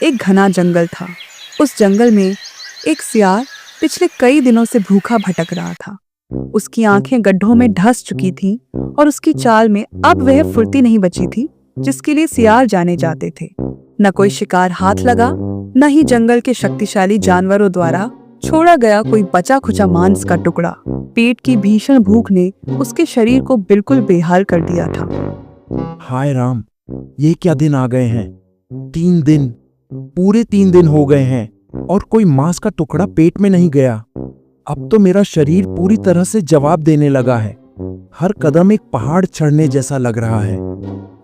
एक घना जंगल था। उस जंगल में एक सियार पिछले कई दिनों से भूखा भटक रहा था। उसकी आंखें गड्ढों में धंस चुकी थीं और उसकी चाल में अब वह फुर्ती नहीं बची थी जिसके लिए सियार जाने जाते थे। न कोई शिकार हाथ लगा, न ही जंगल के शक्तिशाली जानवरों द्वारा छोड़ा गया कोई बचा खुचा मांस का टुकड़ा। पेट की भीषण भूख ने उसके शरीर को बिल्कुल बेहाल कर दिया था। हाय राम, ये क्या दिन आ गए हैं। 3 दिन, पूरे 3 दिन हो गए हैं और कोई मांस का टुकड़ा पेट में नहीं गया। अब तो मेरा शरीर पूरी तरह से जवाब देने लगा है। हर कदम एक पहाड़ चढ़ने जैसा लग रहा है।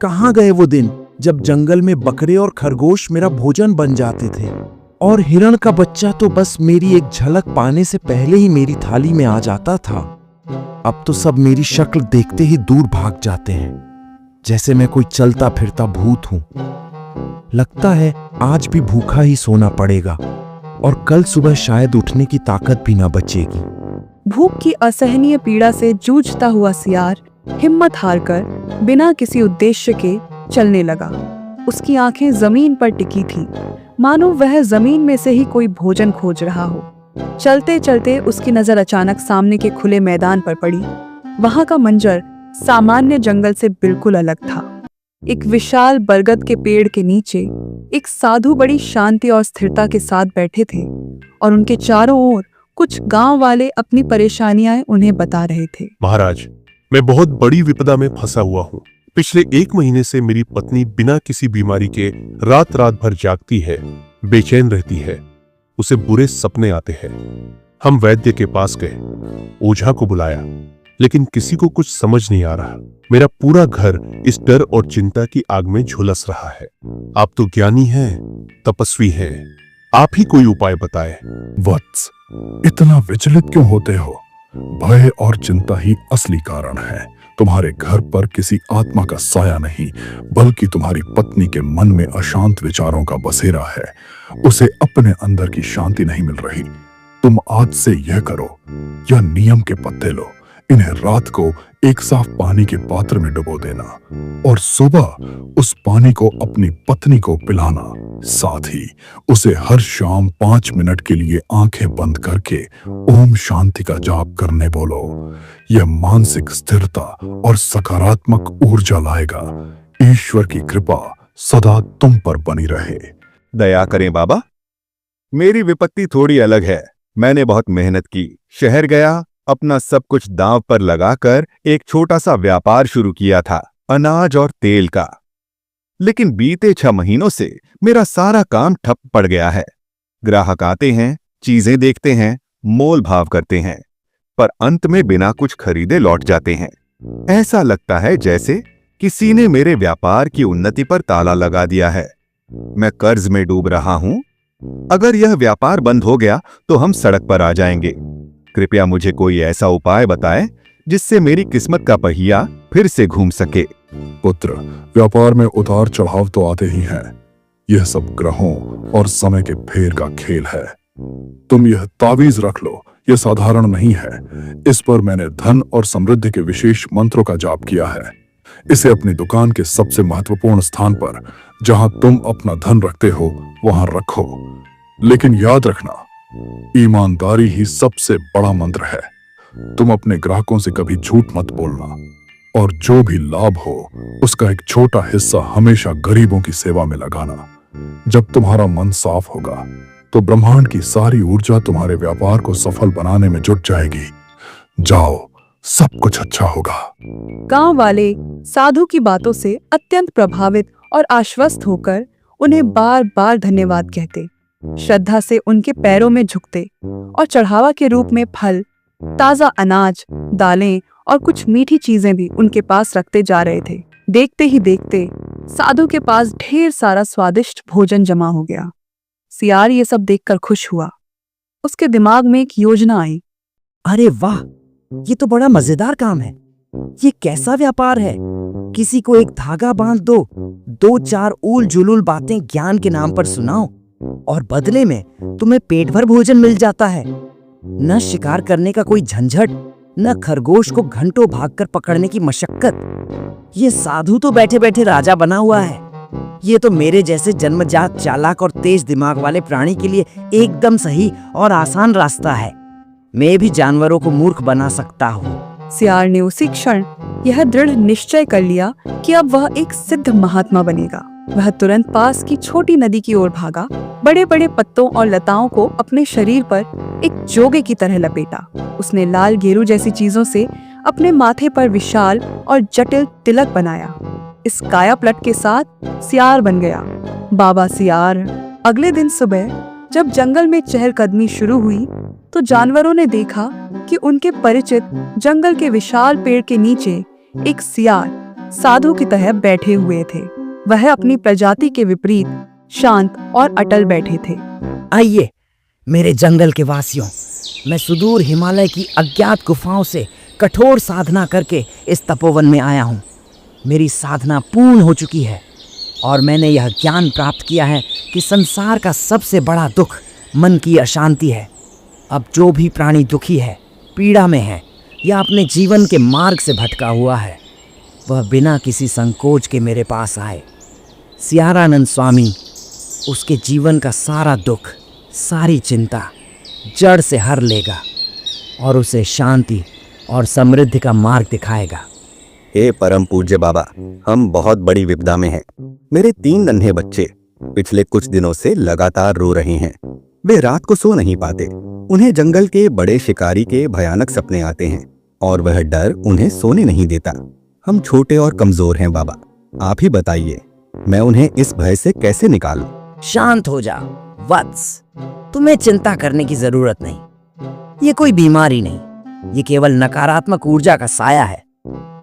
कहाँ गए वो दिन जब जंगल में बकरे और खरगोश मेरा भोजन बन जाते थे और हिरण का बच्चा तो बस मेरी एक झलक पाने से पहले ही मेरी थाली में आ जाता था। अब तो सब मेरी शक्ल देखते ही दूर भाग जाते हैं, जैसे मैं कोई चलता फिरता भूत हूं। लगता है आज भी भूखा ही सोना पड़ेगा और कल सुबह शायद उठने की ताकत भी ना बचेगी। भूख की असहनीय पीड़ा से जूझता हुआ सियार हिम्मत हारकर बिना किसी उद्देश्य के चलने लगा। उसकी आंखें जमीन पर टिकी थीं, मानो वह जमीन में से ही कोई भोजन खोज रहा हो। चलते चलते उसकी नजर अचानक सामने के खुले मैदान पर पड़ी। वहां का मंजर सामान्य जंगल से बिल्कुल अलग था। एक विशाल बरगद के पेड़ के नीचे एक साधु बड़ी शांति और स्थिरता के साथ बैठे थे और उनके चारों ओर कुछ गांव वाले अपनी परेशानियां उन्हें बता रहे थे। महाराज, मैं बहुत बड़ी विपदा में फंसा हुआ हूँ। पिछले 1 महीने से मेरी पत्नी बिना किसी बीमारी के रात रात भर जागती है, बेचैन रहती है, उसे बुरे सपने आते हैं। हम वैद्य के पास गए, ओझा को बुलाया, लेकिन किसी को कुछ समझ नहीं आ रहा। मेरा पूरा घर इस डर और चिंता की आग में झुलस रहा है। आप तो ज्ञानी हैं, तपस्वी हैं, आप ही कोई उपाय बताएं। वत्स, इतना विचलित क्यों होते हो? भय और चिंता ही असली कारण है। तुम्हारे घर पर किसी आत्मा का साया नहीं, बल्कि तुम्हारी पत्नी के मन में अशांत विचारों का बसेरा है। उसे अपने अंदर की शांति नहीं मिल रही। तुम आज से यह करो, यह नियम के पत्ते लो, इन्हें रात को एक साफ पानी के पात्र में डुबो देना और सुबह उस पानी को अपनी पत्नी को पिलाना। साथ ही उसे हर शाम 5 मिनट के लिए आंखें बंद करके ओम शांति का जाप करने बोलो। यह मानसिक स्थिरता और सकारात्मक ऊर्जा लाएगा। ईश्वर की कृपा सदा तुम पर बनी रहे। दया करें बाबा, मेरी विपत्ति थोड़ी अलग है। मैंने बहुत मेहनत की, शहर गया, अपना सब कुछ दांव पर लगाकर एक छोटा सा व्यापार शुरू किया था, अनाज और तेल का। लेकिन बीते 6 महीनों से मेरा सारा काम ठप पड़ गया है। ग्राहक आते हैं, चीजें देखते हैं, मोल भाव करते हैं, पर अंत में बिना कुछ खरीदे लौट जाते हैं। ऐसा लगता है जैसे किसी ने मेरे व्यापार की उन्नति पर ताला लगा दिया है। मैं कर्ज में डूब रहा हूं। अगर यह व्यापार बंद हो गया तो हम सड़क पर आ जाएंगे। कृपया मुझे कोई ऐसा उपाय बताएं जिससे मेरी किस्मत का पहिया फिर से घूम सके। पुत्र, व्यापार में उतार चढ़ाव तो आते ही हैं। यह सब ग्रहों और समय के फेर का खेल है। तुम यह तावीज रख लो, यह साधारण नहीं है। इस पर मैंने धन और समृद्धि के विशेष मंत्रों का जाप किया है। इसे अपनी दुकान के सबसे महत्वपूर्ण स्थान पर, जहां तुम अपना धन रखते हो, वहां रखो। लेकिन याद रखना, ईमानदारी ही सबसे बड़ा मंत्र है। तुम अपने ग्राहकों से कभी झूठ मत बोलना और जो भी लाभ हो उसका एक छोटा हिस्सा हमेशा गरीबों की सेवा में लगाना। जब तुम्हारा मन साफ होगा तो ब्रह्मांड की सारी ऊर्जा तुम्हारे व्यापार को सफल बनाने में जुट जाएगी। जाओ, सब कुछ अच्छा होगा। गांव वाले साधु की बातों से अत्यंत प्रभावित और आश्वस्त होकर उन्हें बार बार धन्यवाद कहते, श्रद्धा से उनके पैरों में झुकते और चढ़ावा के रूप में फल, ताजा अनाज, दालें और कुछ मीठी चीजें भी उनके पास रखते जा रहे थे। देखते ही देखते साधु के पास ढेर सारा स्वादिष्ट भोजन जमा हो गया। सियार ये सब देखकर खुश हुआ। उसके दिमाग में एक योजना आई। अरे वाह, ये तो बड़ा मजेदार काम है। ये कैसा व्यापार है? किसी को एक धागा बांध दो, 2-4 उल जुलूल बातें ज्ञान के नाम पर सुनाओ और बदले में तुम्हें पेट भर भोजन मिल जाता है। न शिकार करने का कोई झंझट, न खरगोश को घंटों भागकर पकड़ने की मशक्कत। ये साधु तो बैठे बैठे राजा बना हुआ है। ये तो मेरे जैसे जन्मजात चालाक और तेज दिमाग वाले प्राणी के लिए एकदम सही और आसान रास्ता है। मैं भी जानवरों को मूर्ख बना सकता हूँ। सियार ने उसी क्षण यह दृढ़ निश्चय कर लिया कि अब वह एक सिद्ध महात्मा बनेगा। वह तुरंत पास की छोटी नदी की ओर भागा, बड़े बड़े पत्तों और लताओं को अपने शरीर पर एक जोगे की तरह लपेटा। उसने लाल गेरू जैसी चीजों से अपने माथे पर विशाल और जटिल तिलक बनाया। इस कायापलट के साथ सियार बन गया बाबा सियार। अगले दिन सुबह जब जंगल में चहलकदमी शुरू हुई तो जानवरों ने देखा कि उनके परिचित जंगल के विशाल पेड़ के नीचे एक सियार साधु की तरह बैठे हुए थे। वह अपनी प्रजाति के विपरीत शांत और अटल बैठे थे। आइए मेरे जंगल के वासियों, मैं सुदूर हिमालय की अज्ञात गुफाओं से कठोर साधना करके इस तपोवन में आया हूँ। मेरी साधना पूर्ण हो चुकी है और मैंने यह ज्ञान प्राप्त किया है कि संसार का सबसे बड़ा दुख मन की अशांति है। अब जो भी प्राणी दुखी है, पीड़ा में है या अपने जीवन के मार्ग से भटका हुआ है, वह बिना किसी संकोच के मेरे पास आए। सियारानंद स्वामी उसके जीवन का सारा दुख, सारी चिंता जड़ से हर लेगा और उसे शांति और समृद्धि का मार्ग दिखाएगा। हे परम पूज्य बाबा, हम बहुत बड़ी विपदा में हैं। मेरे 3 नन्हे बच्चे पिछले कुछ दिनों से लगातार रो रहे हैं। वे रात को सो नहीं पाते। उन्हें जंगल के बड़े शिकारी के भयानक सपने आते हैं और वह डर उन्हें सोने नहीं देता। हम छोटे और कमजोर हैं बाबा, आप ही बताइए मैं उन्हें इस भय से कैसे निकालूं? शांत हो जा वत्स, तुम्हें चिंता करने की जरूरत नहीं। ये कोई बीमारी नहीं, ये केवल नकारात्मक ऊर्जा का साया है।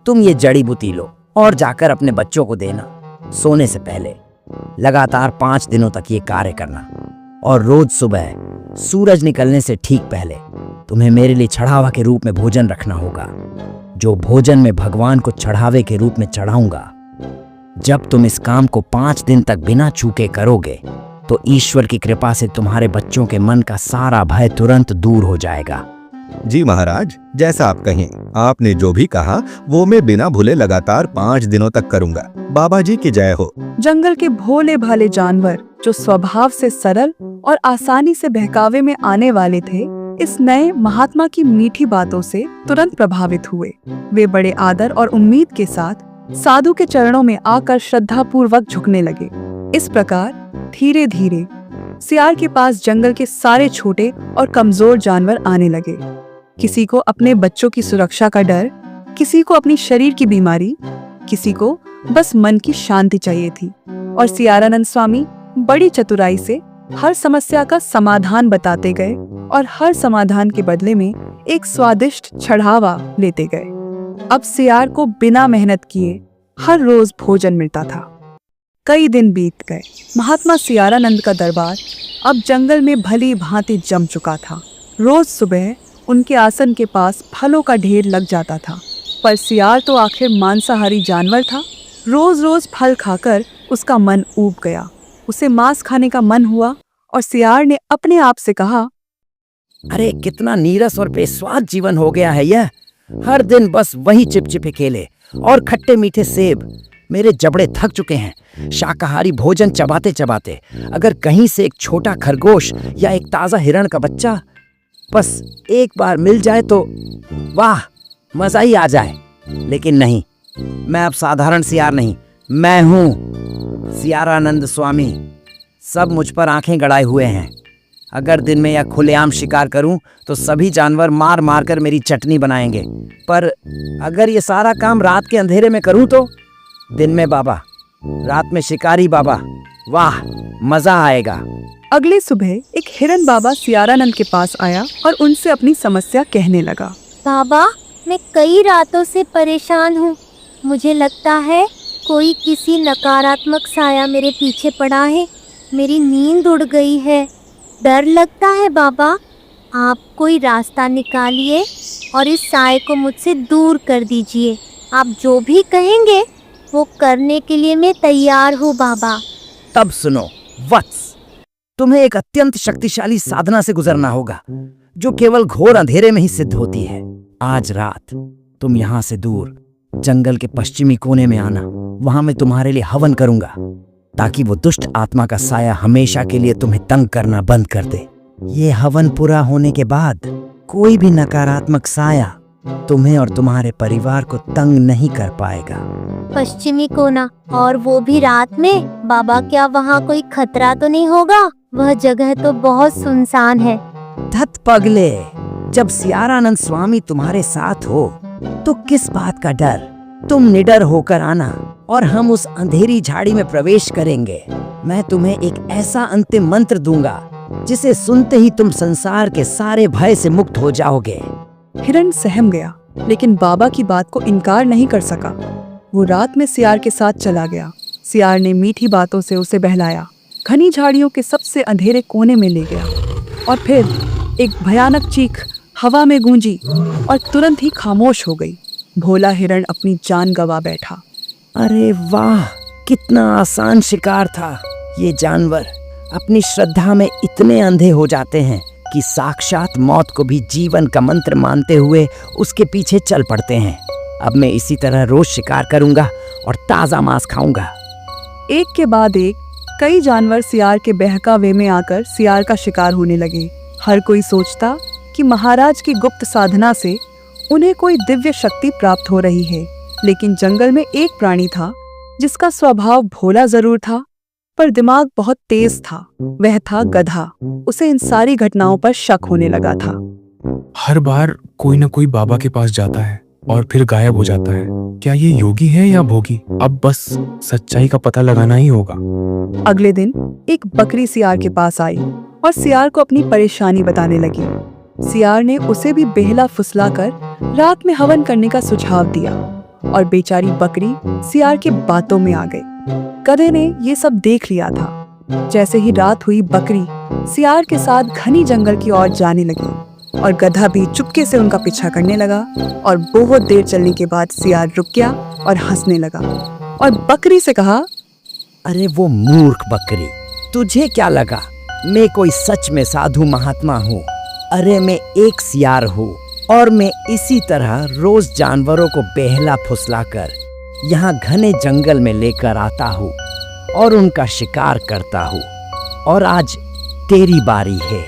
तुम ये जड़ी बूटी लो और जाकर अपने बच्चों को देना। सोने से पहले लगातार 5 दिनों तक ये कार्य करना और रोज सुबह सूरज निकलने से ठीक पहले तुम्हें मेरे लिए चढ़ावा के रूप में भोजन रखना होगा, जो भोजन में भगवान को चढ़ावे के रूप में चढ़ाऊंगा। जब तुम इस काम को 5 दिन तक बिना चूके करोगे तो ईश्वर की कृपा से तुम्हारे बच्चों के मन का सारा भय तुरंत दूर हो जाएगा। जी महाराज, जैसा आप कहें। आपने जो भी कहा वो मैं बिना भूले लगातार 5 दिनों तक करूंगा। बाबा जी की जय हो। जंगल के भोले भाले जानवर जो स्वभाव से सरल और आसानी से बहकावे में आने वाले थे, इस नए महात्मा की मीठी बातों से तुरंत प्रभावित हुए। वे बड़े आदर और उम्मीद के साथ साधु के चरणों में आकर श्रद्धा पूर्वक झुकने लगे। इस प्रकार धीरे धीरे सियार के पास जंगल के सारे छोटे और कमजोर जानवर आने लगे। किसी को अपने बच्चों की सुरक्षा का डर, किसी को अपनी शरीर की बीमारी, किसी को बस मन की शांति चाहिए थी। और सियारानंद स्वामी बड़ी चतुराई से हर समस्या का समाधान बताते गए और हर समाधान के बदले में एक स्वादिष्ट चढ़ावा लेते गए। अब सियार को बिना मेहनत किए हर रोज भोजन मिलता था। कई दिन बीत गए। महात्मा सियारानंद का दरबार अब जंगल में भली भांति जम चुका था। रोज सुबह उनके आसन के पास फलों का ढेर लग जाता था, पर सियार तो आखिर मांसाहारी जानवर था। रोज रोज फल खाकर उसका मन ऊब गया। उसे मांस खाने का मन हुआ और सियार ने अपने आप से कहा, अरे कितना नीरस और बेस्वाद जीवन हो गया है यह। हर दिन बस वही चिपचिपे केले और खट्टे मीठे सेब। मेरे जबड़े थक चुके हैं शाकाहारी भोजन चबाते चबाते। अगर कहीं से एक छोटा खरगोश या एक ताजा हिरण का बच्चा बस एक बार मिल जाए तो वाह, मजा ही आ जाए। लेकिन नहीं, मैं अब साधारण सियार नहीं, मैं हूँ सियारानंद स्वामी। सब मुझ पर आंखें गड़ाए हुए हैं। अगर दिन में या खुलेआम शिकार करूं तो सभी जानवर मार मार कर मेरी चटनी बनाएंगे, पर अगर ये सारा काम रात के अंधेरे में करूं तो दिन में बाबा, रात में शिकारी बाबा, वाह मजा आएगा। अगले सुबह एक हिरन बाबा सियारानंद के पास आया और उनसे अपनी समस्या कहने लगा। बाबा, मैं कई रातों से परेशान हूँ। मुझे लगता है कोई किसी नकारात्मक साया मेरे पीछे पड़ा है। मेरी नींद उड़ गई है। डर लगता है बाबा। आप कोई रास्ता निकालिए और इस साए को मुझसे दूर कर दीजिए। आप जो भी कहेंगे वो करने के लिए मैं तैयार हूँ बाबा। तब सुनो वत्स, तुम्हें एक अत्यंत शक्तिशाली साधना से गुजरना होगा जो केवल घोर अंधेरे में ही सिद्ध होती है। आज रात तुम यहाँ से दूर जंगल के पश्चिमी कोने में आना। वहां मैं तुम्हारे लिए हवन करूंगा। ताकि वो दुष्ट आत्मा का साया हमेशा के लिए तुम्हें तंग करना बंद कर दे। ये हवन पूरा होने के बाद कोई भी नकारात्मक साया तुम्हें और तुम्हारे परिवार को तंग नहीं कर पाएगा। पश्चिमी कोना, और वो भी रात में? बाबा, क्या वहाँ कोई खतरा तो नहीं होगा? वह जगह तो बहुत सुनसान है। धत पगले, जब सियारानंद स्वामी तुम्हारे साथ हो तो किस बात का डर? तुम निडर होकर आना और हम उस अंधेरी झाड़ी में प्रवेश करेंगे। मैं तुम्हें एक ऐसा अंतिम मंत्र दूंगा जिसे सुनते ही तुम संसार के सारे भय से मुक्त हो जाओगे। हिरण सहम गया, लेकिन बाबा की बात को इनकार नहीं कर सका। वो रात में सियार के साथ चला गया। सियार ने मीठी बातों से उसे बहलाया, घनी झाड़ियों के सबसे अंधेरे कोने में ले गया और फिर एक भयानक चीख हवा में गूंजी और तुरंत ही खामोश हो गई। भोला हिरण अपनी जान गंवा बैठा। अरे वाह, कितना आसान शिकार था। ये जानवर अपनी श्रद्धा में इतने अंधे हो जाते हैं कि साक्षात मौत को भी जीवन का मंत्र मानते हुए उसके पीछे चल पड़ते हैं। अब मैं इसी तरह रोज शिकार करूंगा और ताजा मांस खाऊंगा। एक के बाद एक कई जानवर सियार के बहकावे में आकर सियार का शिकार होने लगे। हर कोई सोचता कि महाराज की गुप्त साधना से उन्हें कोई दिव्य शक्ति प्राप्त हो रही है, लेकिन जंगल में एक प्राणी था जिसका स्वभाव भोला जरूर था, पर दिमाग बहुत तेज था। वह था गधा। उसे इन सारी घटनाओं पर शक होने लगा था। हर बार कोई न कोई बाबा के पास जाता है और फिर गायब हो जाता है। क्या ये योगी है या भोगी? अब बस सच्चाई का पता लगाना ही होगा। अगले दिन एक बकरी सियार के पास आई और सियार को अपनी परेशानी बताने लगी। सियार ने उसे भी बेहला फुसलाकर रात में हवन करने का सुझाव दिया और बेचारी बकरी सियार की बातों में आ गई। गधे ने ये सब देख लिया था। जैसे ही रात हुई, बकरी सियार के साथ घनी जंगल की ओर जाने लगी और गधा भी चुपके से उनका पीछा करने लगा। और बहुत देर चलने के बाद सियार रुक गया और हंसने लगा और बकरी से कहा, अरे वो मूर्ख बकरी, तुझे क्या लगा मैं कोई सच में साधु महात्मा हूँ? अरे मैं एक सियार हूँ और मैं इसी तरह रोज जानवरों को बेहला फुसलाकर यहाँ घने जंगल में लेकर आता हूँ और उनका शिकार करता हूँ। और आज तेरी बारी है।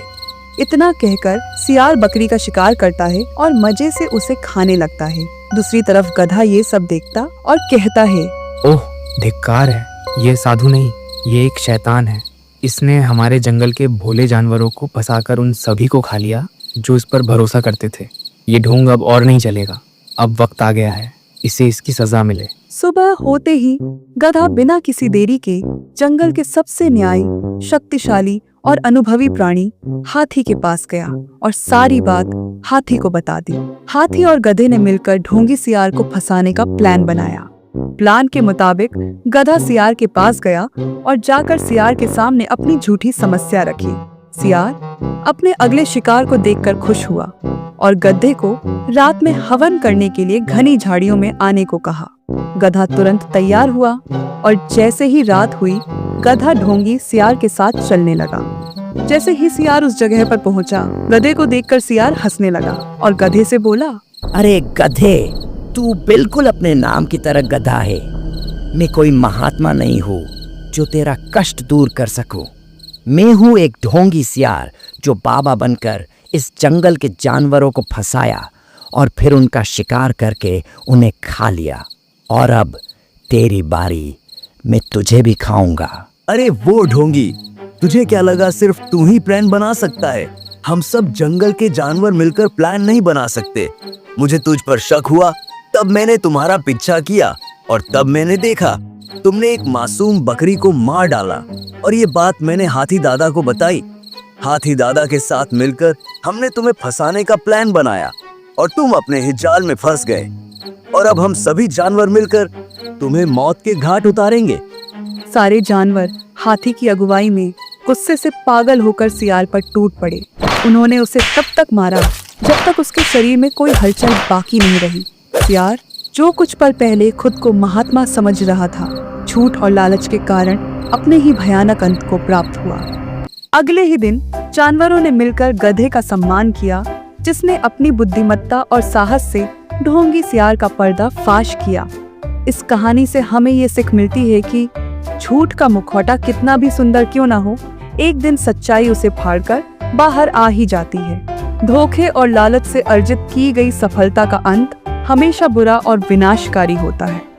इतना कहकर सियार बकरी का शिकार करता है और मजे से उसे खाने लगता है। दूसरी तरफ गधा ये सब देखता और कहता है, ओह, धिक्कार है, ये साधु नहीं, ये एक शैतान है। इसने हमारे जंगल के भोले जानवरों को फंसाकर उन सभी को खा लिया जो इस पर भरोसा करते थे। ये ढोंग अब और नहीं चलेगा। अब वक्त आ गया है, इसे इसकी सजा मिले। सुबह होते ही गधा बिना किसी देरी के जंगल के सबसे न्यायी, शक्तिशाली और अनुभवी प्राणी हाथी के पास गया और सारी बात हाथी को बता दी। हाथी और गधे ने मिलकर ढोंगी सियार को फंसाने का प्लान बनाया। प्लान के मुताबिक गधा सियार के पास गया और जाकर सियार के सामने अपनी झूठी समस्या रखी। सियार अपने अगले शिकार को देखकर खुश हुआ और गधे को रात में हवन करने के लिए घनी झाड़ियों में आने को कहा। गधा तुरंत तैयार हुआ और जैसे ही रात हुई, गधा ढोंगी सियार के साथ चलने लगा। जैसे ही सियार उस जगह पर पहुंचा, गधे को देखकर सियार हंसने लगा और गधे से बोला, अरे गधे, तू बिल्कुल अपने नाम की तरह गधा है। मैं कोई महात्मा नहीं हूँ जो तेरा कष्ट दूर कर सकूं। मैं हूँ एक ढोंगी सियार जो बाबा बनकर इस जंगल के जानवरों को फंसाया और फिर उनका शिकार करके उन्हें खा लिया। और अब तेरी बारी, मैं तुझे भी खाऊंगा। अरे वो ढोंगी, तुझे क्या लगा सिर्फ तू ही प्लान बना सकता है? हम सब जंगल के जानवर मिलकर प्लान नहीं बना सकते। मुझे तुझ पर शक हुआ, तब मैंने तुम्हारा पीछा किया और तब मैंने देखा तुमने एक मासूम बकरी को मार डाला और ये बात मैंने हाथी दादा को बताई। हाथी दादा के साथ मिलकर हमने तुम्हें फंसाने का प्लान बनाया और तुम अपने ही जाल में फंस गए। और अब हम सभी जानवर मिलकर तुम्हें मौत के घाट उतारेंगे। सारे जानवर हाथी की अगुवाई में गुस्से से पागल होकर सियार पर टूट पड़े। उन्होंने उसे तब तक मारा जब तक उसके शरीर में कोई हलचल बाकी नहीं रही। सियार जो कुछ पल पहले खुद को महात्मा समझ रहा था, झूठ और लालच के कारण अपने ही भयानक अंत को प्राप्त हुआ। अगले ही दिन जानवरों ने मिलकर गधे का सम्मान किया, जिसने अपनी बुद्धिमत्ता और साहस से ढोंगी सियार का पर्दा फाश किया। इस कहानी से हमें ये सीख मिलती है कि झूठ का मुखौटा कितना भी सुंदर क्यों ना हो, एक दिन सच्चाई उसे फाड़कर बाहर आ ही जाती है। धोखे और लालच से अर्जित की गई सफलता का अंत हमेशा बुरा और विनाशकारी होता है।